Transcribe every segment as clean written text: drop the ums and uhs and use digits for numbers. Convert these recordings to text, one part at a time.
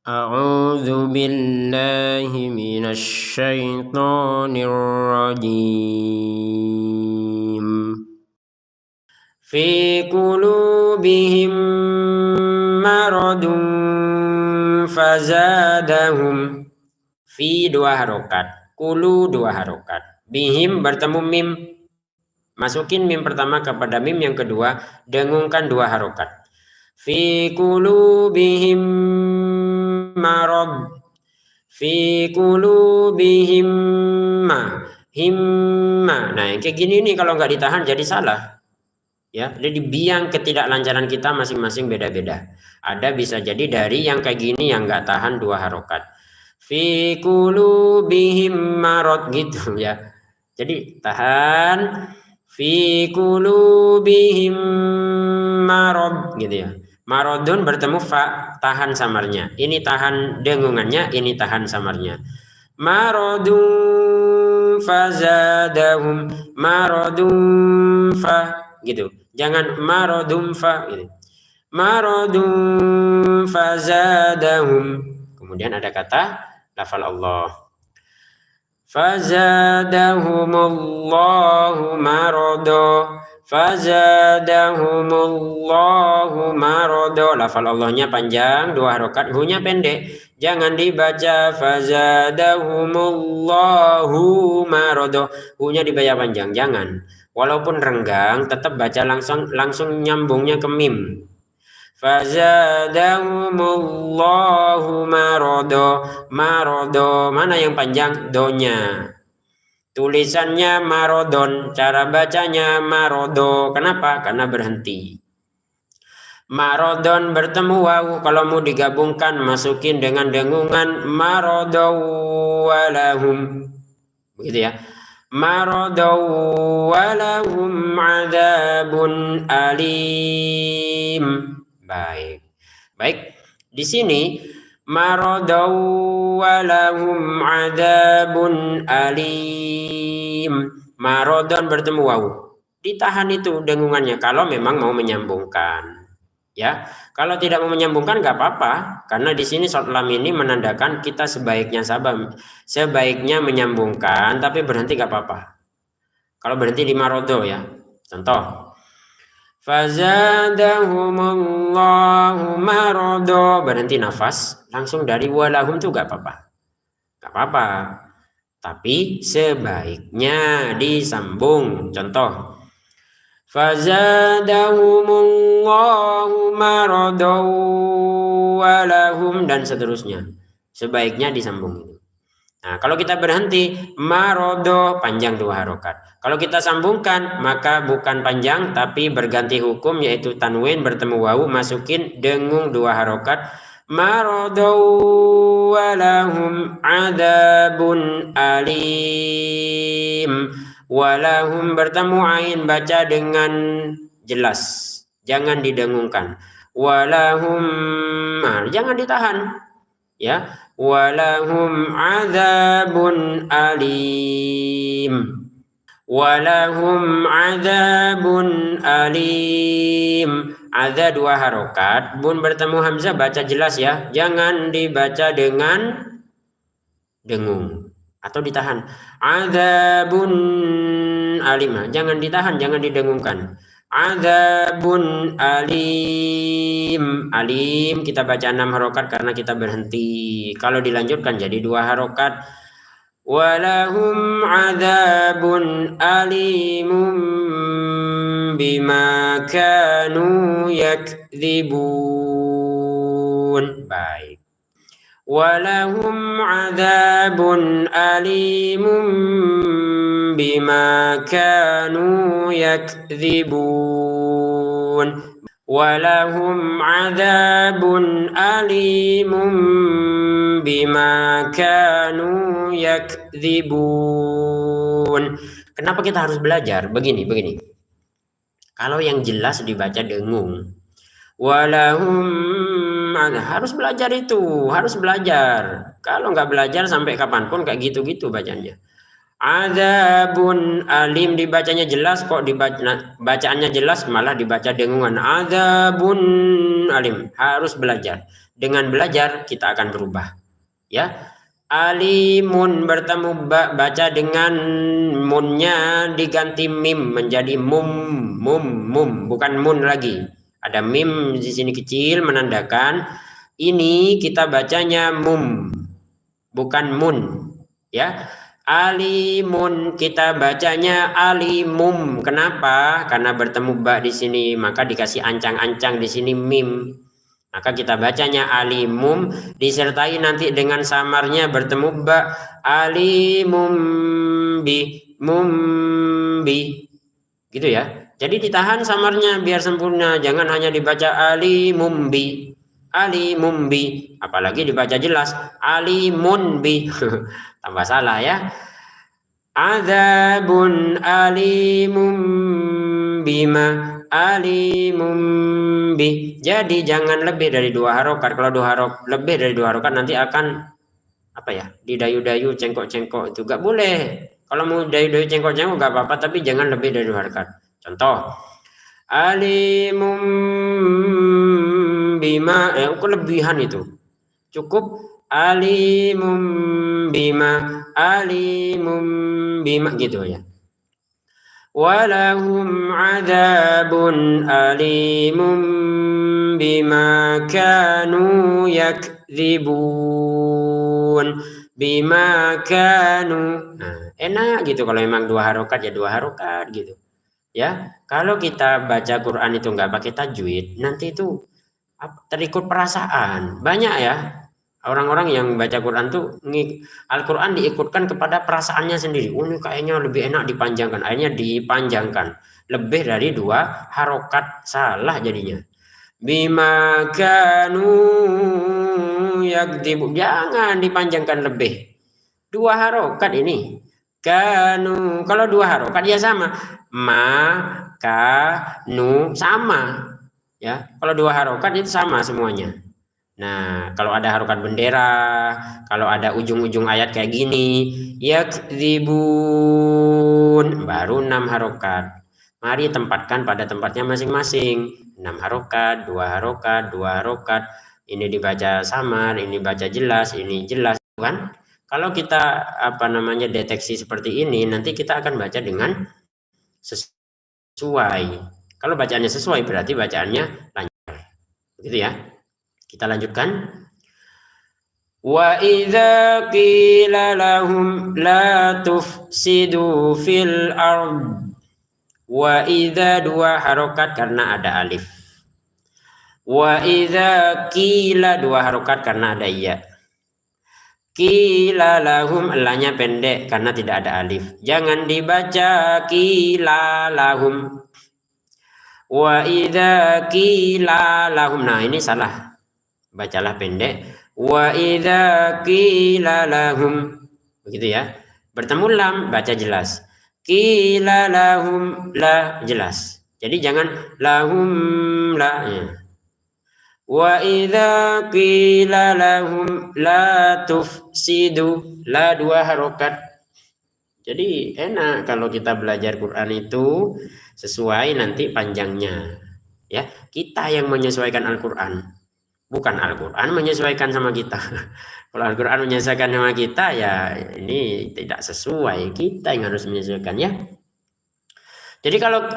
أعوذ بالله من الشيطان الرجيم في قلوبهم مرض فزادهم في dua harokat, kulu dua harokat, bihim bertemu mim, masukin mim pertama kepada mim yang kedua, dengungkan dua harokat. Fi qulubihim marad, fi qulubihim himma. Nah, yang kayak gini nih kalau nggak ditahan jadi salah. Ya, jadi biang ketidaklancaran kita masing-masing beda-beda. Ada bisa jadi dari yang kayak gini yang nggak tahan dua harokat. Fi qulubihim marad gitu ya. Jadi tahan fi qulubihim marad gitu ya. Marodun bertemu fa, tahan samarnya. Ini tahan dengungannya, ini tahan samarnya. Marodun fazadahum, marodun fa gitu. Jangan marodun fa gitu. Marodun fazadahum. Kemudian ada kata lafal Allah. Fazadahumullahu marada, fazadahumullahu marada. Lafal Allahnya panjang, dua harokat, hu-nya pendek. Jangan dibaca fazadahumullahu marada, hu-nya dibaca panjang, jangan. Walaupun renggang, tetap baca langsung nyambungnya ke mim. Fazadahumullahu marada, marada, mana yang panjang? Do-nya. Tulisannya marodon, cara bacanya marodo. Kenapa? Karena berhenti. Marodon bertemu wawu, kalau mau digabungkan masukin dengan dengungan marodo walahum. Begitu ya. Marodo walahum adzabun alim. Baik. Di sini marodo walahum adzabun alim. Marodon bertemu wawu. Ditahan itu dengungannya kalau memang mau menyambungkan. Ya, kalau tidak mau menyambungkan nggak apa-apa, karena di sini short lam ini menandakan kita sebaiknya menyambungkan, tapi berhenti nggak apa-apa. Kalau berhenti di marodo ya, contoh. Fazadahumullahu marada, berhenti nafas, langsung dari walahum tuh gak apa-apa, tapi sebaiknya disambung. Contoh, fazadahumullahu marada walahum, dan seterusnya, sebaiknya disambung. Nah, kalau kita berhenti marodo, panjang dua harokat. Kalau kita sambungkan maka bukan panjang tapi berganti hukum, yaitu tanwin bertemu wawu, masukin dengung dua harokat. Marodo walahum adzabun alim. Walahum bertemu ain, baca dengan jelas, jangan didengungkan. Walahum, jangan ditahan ya. Walahum adzabun alim. Walahum adzabun alim. Adza dua harokat, bun bertemu hamzah, baca jelas ya, jangan dibaca dengan dengung atau ditahan. Adzabun alim, jangan ditahan, jangan didengungkan. Adzabun alim. Alim kita baca 6 harokat karena kita berhenti. Kalau dilanjutkan jadi 2 harokat. Walahum adzabun alimum bima kanu yakdzibun. Baik. Walahum adzabun alimum bima kanu yakdzibun. Walahum adzabun alimum bima kanu yakdzibun. Kenapa kita harus belajar? Begini. Kalau yang jelas dibaca dengung. Walahum, harus belajar itu, harus belajar. Kalau nggak belajar sampai kapanpun kayak gitu-gitu bacanya. Adzabun alim dibacanya jelas, kok bacaannya jelas malah dibaca dengungan. Adzabun alim, harus belajar. Dengan belajar kita akan berubah. Ya, alimun bertemu baca dengan munnya diganti mim menjadi mum, bukan mun lagi. Ada mim di sini kecil menandakan ini kita bacanya mum, bukan mun. Ya, alimun kita bacanya alimum. Kenapa? Karena bertemu ba di sini, maka dikasih ancang-ancang di sini mim. Maka kita bacanya alimum disertai nanti dengan samarnya bertemu ba alimum bi gitu ya. Jadi ditahan samarnya biar sempurna, jangan hanya dibaca alimum bi, apalagi dibaca jelas alimun bi. Tambah salah ya. Adzabun alimum bima alimum bi. Jadi jangan lebih dari 2 harokat. Kalau lebih dari 2 harokat nanti akan apa ya? Didayu-dayu, cengkok-cengkok itu gak boleh. Kalau mau dayu-dayu, cengkok-cengkok gak apa-apa, tapi jangan lebih dari 2 harokat. Contoh, alimum bima, kelebihan itu. Cukup alimum bima gitu ya. Walahum adzabun alimum bima kanu yakdzibun bima kanu. Nah, enak gitu kalau memang 2 harokat ya 2 harokat gitu. Ya, kalau kita baca Quran itu nggak pakai tajwid, nanti itu terikut perasaan. Banyak ya orang-orang yang baca Quran tuh Al-Quran diikutkan kepada perasaannya sendiri. Ini kayaknya lebih enak dipanjangkan. Akhirnya dipanjangkan lebih dari 2 harokat, salah jadinya. Bima kanu yakdzibu, jangan dipanjangkan lebih 2 harokat ini. Kanu kalau 2 harokat ya sama. Kanu sama ya. Kalau 2 harokat itu sama semuanya. Nah, kalau ada harokat bendera, kalau ada ujung-ujung ayat kayak gini, yakdzibun, baru 6 harokat. Mari tempatkan pada tempatnya masing-masing. 6 harokat, 2 harokat, 2 harokat. Ini dibaca samar, ini baca jelas, ini jelas, kan? Kalau kita deteksi seperti ini, nanti kita akan baca dengan sesuai. Kalau bacaannya sesuai berarti bacaannya lancar. Gitu ya. Kita lanjutkan. Wa idza qila lahum la tufsidu fil ard. Wa idza 2 harokat karena ada alif. Wa idza qila 2 harokat karena ada ya. Qila lahum, elahnya pendek karena tidak ada alif. Jangan dibaca qila lahum. Wa idza qila lahum. Nah, ini salah. Bacalah pendek. Wa idza qila lahum. Begitu ya. Bertemu lam baca jelas. Qila lahum la jelas. Jadi jangan lahum la. Ya. Wa idza qila lahum la tufsidu, la 2 harokat. Jadi enak kalau kita belajar Quran itu sesuai nanti panjangnya. Ya, kita yang menyesuaikan Al-Quran. Bukan Al-Quran menyesuaikan sama kita. Kalau Al-Quran menyesuaikan sama kita, ya ini tidak sesuai. Kita yang harus menyesuaikan ya. Jadi kalau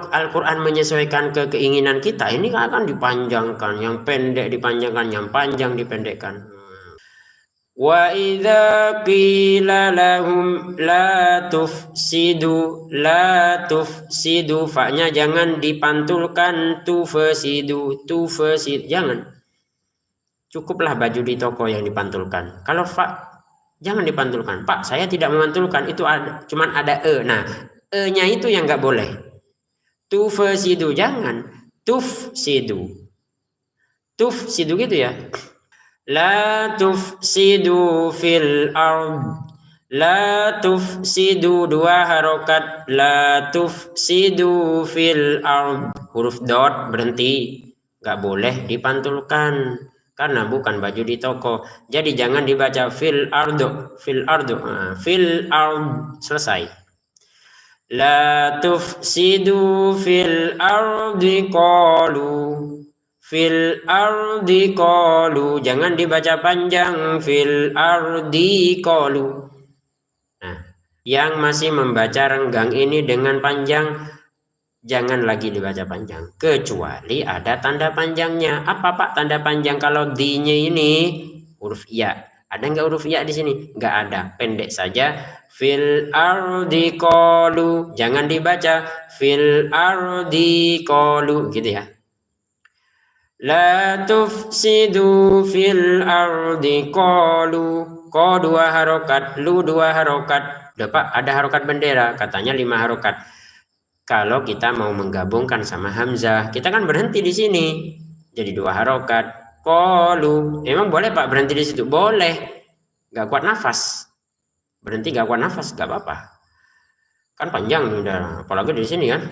Al-Quran menyesuaikan ke keinginan kita, ini akan dipanjangkan. Yang pendek dipanjangkan, yang panjang dipendekkan. Wa idza qila lahum la tufsidu, fa-nya jangan dipantulkan, tufsidu, jangan. Cukuplah baju di toko yang dipantulkan. Kalau fa jangan dipantulkan. Pak, saya tidak memantulkan, itu cuman ada e. Nah, e-nya itu yang nggak boleh. Tufsidu jangan, tufsidu gitu ya. La tufsidu fil ard. La tufsidu 2 harokat. La tufsidu fil ard. Huruf dot berhenti. Gak boleh dipantulkan. Karena bukan baju di toko. Jadi jangan dibaca fil ardu. Fil ard. Selesai. La tufsidu fil ardi qalu Fil ardi qalu, jangan dibaca panjang. Fil ardi qalu. Nah, yang masih membaca renggang ini dengan panjang, jangan lagi dibaca panjang. Kecuali ada tanda panjangnya. Apa Pak tanda panjang kalau di-nya ini? Huruf ya. Ada nggak huruf ya di sini? Nggak ada. Pendek saja. Fil ardi qalu. Jangan dibaca. Fil ardi qalu. Gitu ya. La tufsidu fil ardi qalu. Ko 2 harokat, lu 2 harokat. Dapat ada harokat bendera, katanya 5 harokat. Kalau kita mau menggabungkan sama hamzah, kita kan berhenti di sini. Jadi 2 harokat. Qalu. Emang boleh Pak berhenti di situ? Boleh. Gak kuat nafas. Berhenti gak kuat nafas, gak apa-apa. Kan panjang udah, apalagi di sini kan.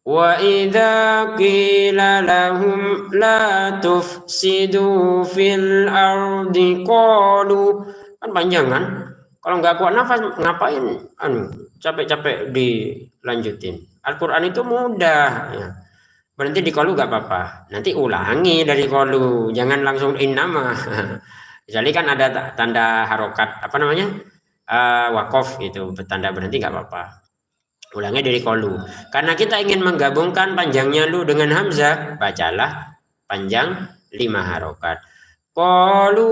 Wa idza qila lahum la tufsidu fil ardi qalu, kan panjang kan. Kalau nggak kuat nafas ngapain capek-capek dilanjutin. Al-Qur'an itu mudah ya. Berhenti di qalu nggak apa-apa. Nanti ulangi dari qalu, jangan langsung innama. Jadi kan ada tanda harokat apa namanya? Waqaf itu tanda berhenti nggak apa-apa. Ulangnya dari qalu. Karena kita ingin menggabungkan panjangnya lu dengan hamzah, bacalah panjang 5 harokat. Qalu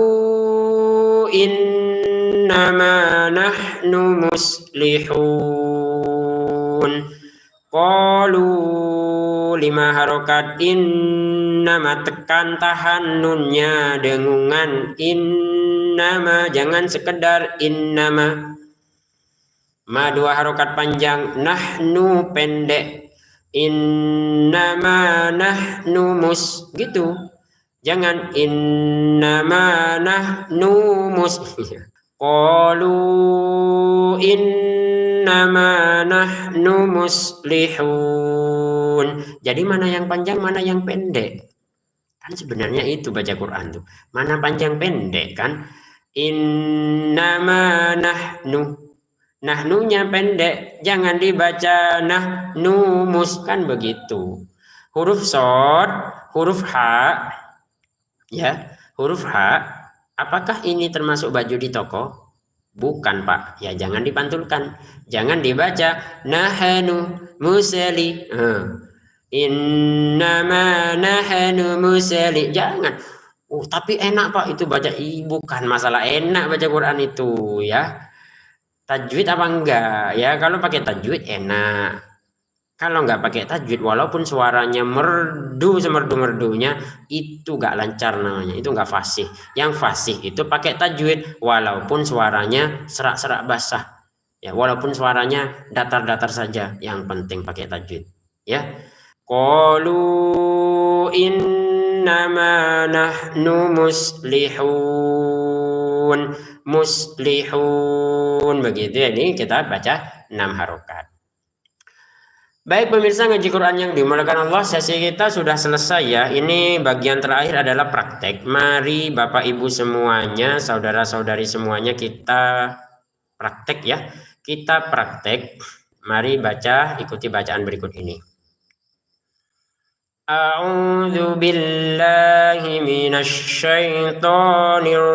innama nahnu muslihun. Qalu 5 harokat. Innama, tekan tahan nunnya dengungan. Innama, jangan sekedar innama. Ma 2 harokat panjang, nahnu pendek. Innama nahnu gitu. Jangan innama nahnu qalu innama nahnu muslihun. Jadi mana yang panjang, mana yang pendek? Kan sebenarnya itu baca Quran tuh. Mana panjang pendek kan? Innama nahnu. Nahnunya pendek, jangan dibaca nahnumus, kan begitu. Huruf shod, huruf ha, ya, huruf ha. Apakah ini termasuk baju di toko? Bukan Pak, ya jangan dipantulkan, jangan dibaca nahnu musali. Innama nahnu musali, jangan. Oh tapi enak Pak itu baca, bukan masalah enak baca Quran itu ya. Tajwid apa enggak ya, kalau pakai tajwid enak, kalau enggak pakai tajwid walaupun suaranya merdu semerdu-merdunya itu enggak lancar namanya, itu enggak fasih. Yang fasih itu pakai tajwid walaupun suaranya serak-serak basah ya, walaupun suaranya datar-datar saja, yang penting pakai tajwid ya. Qalu innama nahnu muslihun. Muslihun begitu ya. Ini kita baca 6 harokat. Baik pemirsa ngaji Quran yang dimuliakan Allah, sesi kita sudah selesai ya. Ini bagian terakhir adalah praktek. Mari Bapak Ibu semuanya, saudara-saudari semuanya, kita praktek ya. Kita praktek. Mari baca, ikuti bacaan berikut ini. A'udzu billahi minasy syaithanir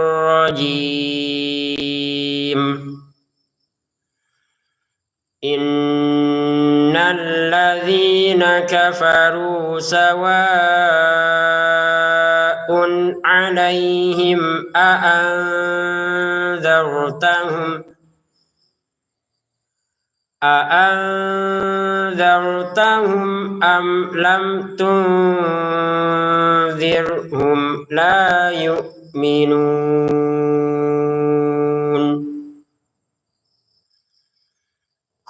rajim. Innal ladzina kafaru sawa'un 'alaihim a'anzartahum am lam tunzirhum la yu'minun.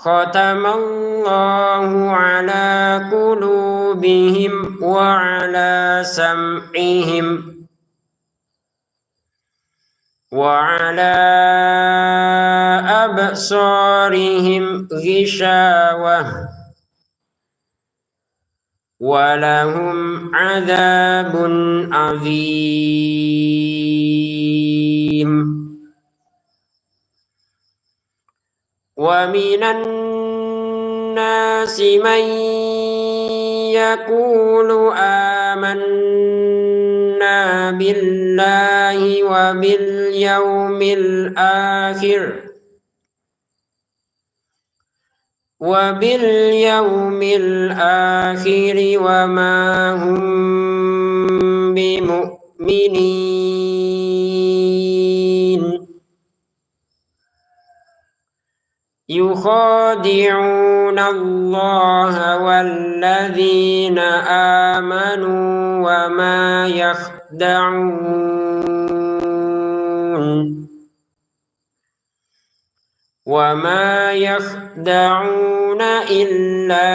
Khatamallahu ala qulubihim wa ala sam'ihim wa ala absarihim ghishawah wa lahum adzabun adzim. Wa minan nasi man yaqulu amanna بالله وباليوم الآخر وما هم بمؤمنين يخادعون الله والذين آمنوا وما يخدعون إلا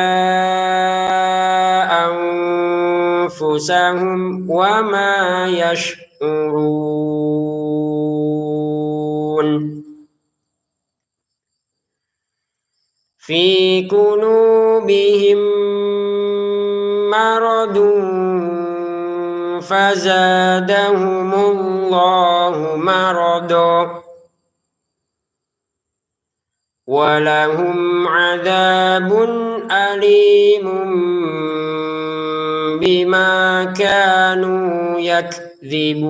أنفسهم وما يشعرون في قلوبهم مرض فزادهم الله مرضا ولهم عذاب أليم بما كانوا يكذبون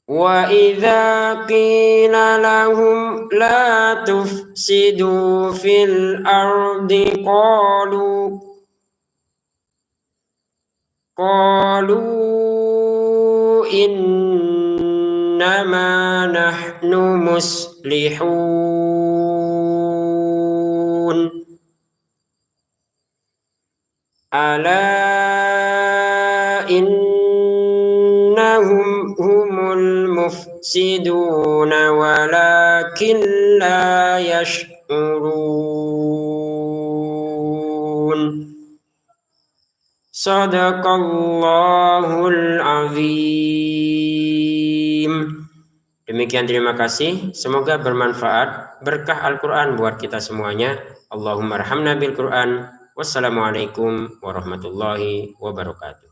وإذا قيل لهم لا تفسدوا في الأرض قالوا إنما نحن مصلحون ألا إنهم هم المفسدون ولكن لا يشعرون Sadaqallahul azim. Demikian, terima kasih. Semoga bermanfaat. Berkah Al-Quran buat kita semuanya. Allahumma arhamna bil Quran. Wassalamualaikum warahmatullahi wabarakatuh.